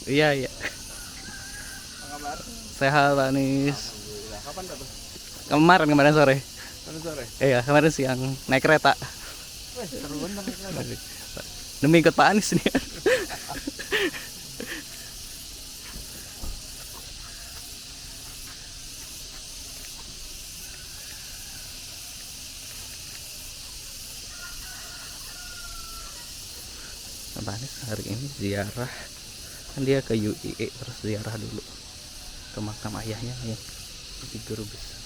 Iya, iya. Apa kabar? Sehat, Pak Nis. Alhamdulillah. Kapan dapat? Kemarin sore. Mana sore? Iya, kemarin siang naik kereta. Wih, seru bener nih kereta. Demi ikut Pak Anies nih. Pak Anies hari ini ziarah, kan dia ke UIE terus ziarah dulu ke makam ayahnya yang di Guru Besar.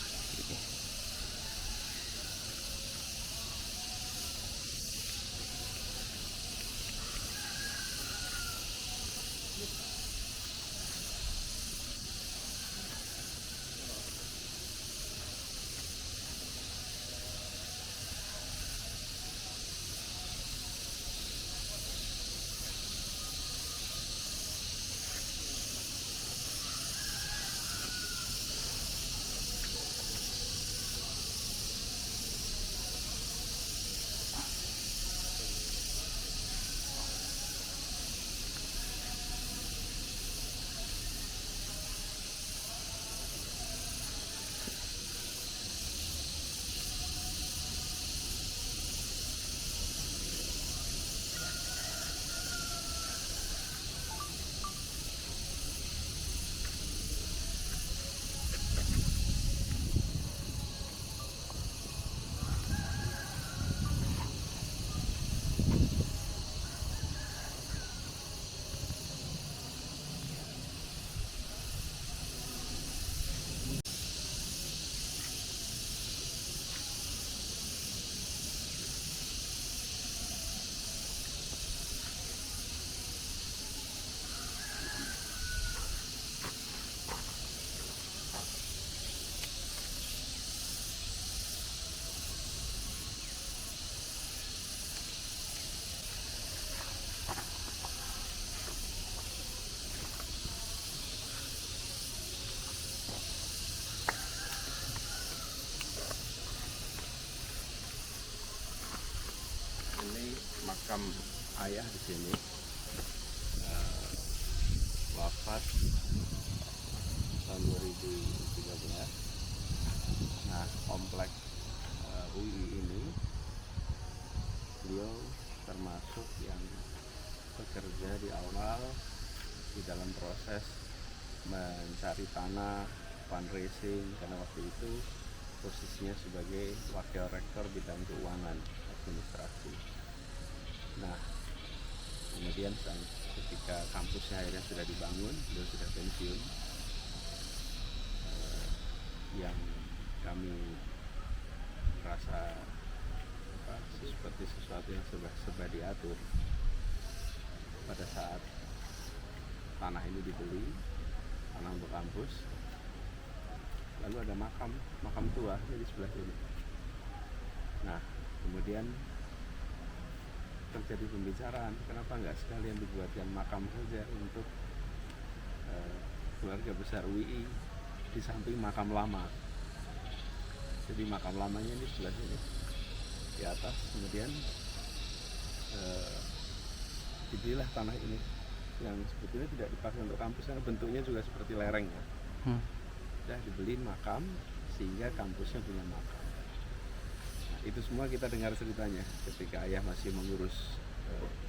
Ini makam ayah di sini. Wafat tahun 2013. Nah, komplek UI ini beliau termasuk yang bekerja di awal di dalam proses mencari tanah, fundraising, karena waktu itu posisinya sebagai wakil rektor bidang keuangan administrasi. Nah, kemudian ketika kampusnya akhirnya sudah dibangun, beliau sudah pensiun. Yang kami merasa seperti sesuatu yang serba diatur pada saat tanah ini dibeli, tanah untuk kampus, lalu ada makam tua di sebelah sini. Nah, kemudian terjadi pembicaraan, kenapa nggak sekalian dibuatkan makam saja untuk keluarga besar UI di samping makam lama. Jadi makam lamanya ini sebelah sini di atas, kemudian dibelilah tanah ini yang sebetulnya tidak dipakai untuk kampus karena bentuknya juga seperti lereng ya. Sudah dibeliin makam sehingga kampusnya punya makam. Nah, itu semua kita dengar ceritanya ketika ayah masih mengurus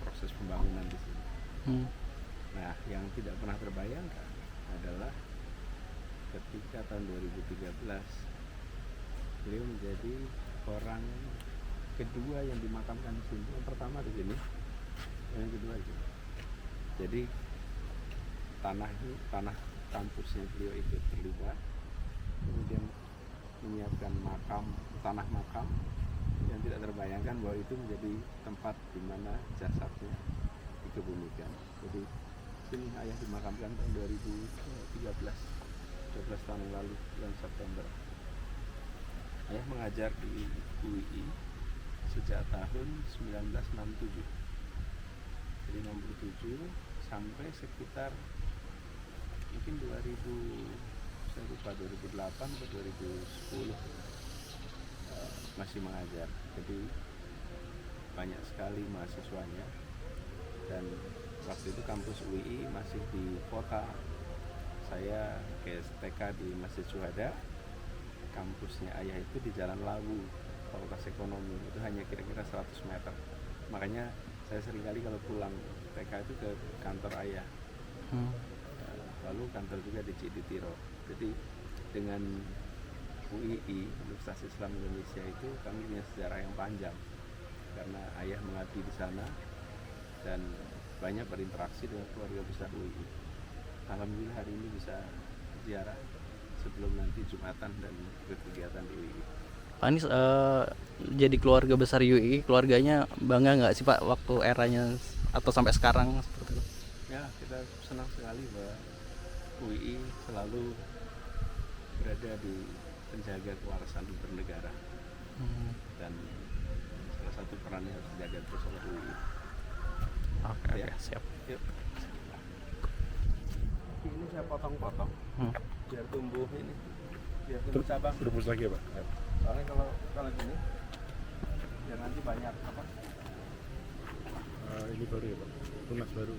proses pembangunan di sini. Nah, yang tidak pernah terbayangkan adalah ketika tahun 2013 beliau menjadi orang kedua yang dimakamkan di sini. Yang pertama di sini, yang kedua itu. Jadi tanah kampusnya beliau itu terlibat, kemudian menyiapkan tanah makam yang tidak terbayangkan bahwa itu menjadi tempat di mana jasadnya dikebumikan. Jadi sini ayah dimakamkan tahun 2013, 12 tahun yang lalu, bulan September. Ayah mengajar di UI sejak tahun 1967. Jadi 67 sampai sekitar mungkin 2008 atau 2010 masih mengajar. Jadi banyak sekali mahasiswanya dan Waktu itu kampus UI masih di kota, saya TK di Masjid Syuhada. Kampusnya ayah itu di Jalan Lawu, Fakultas Ekonomi, itu hanya kira-kira 100 meter. Makanya saya seringkali kalau pulang TK itu ke kantor ayah. Lalu kantor juga di Ciditiro. Jadi dengan UII, Universitas Islam Indonesia, itu kami punya sejarah yang panjang karena ayah mengabdi di sana dan banyak berinteraksi dengan keluarga besar UII. Alhamdulillah hari ini bisa ziarah sebelum nanti Jumatan dan berkegiatan di UII. Pak Anies jadi keluarga besar UI, keluarganya bangga nggak sih Pak waktu eranya atau sampai sekarang seperti itu? Ya, kita senang sekali bahwa UII selalu berada di penjaga kewarasan bernegara, dan salah satu perannya harus dijaga terus oleh UII. Oke, Ya. siap. Yuk. Ini saya potong-potong biar tumbuh ini, biar tumbuh cabang. Berebus lagi ya Pak? Soalnya kalau gini, biar nanti banyak apa? Ini baru ya Pak? Tunas baru.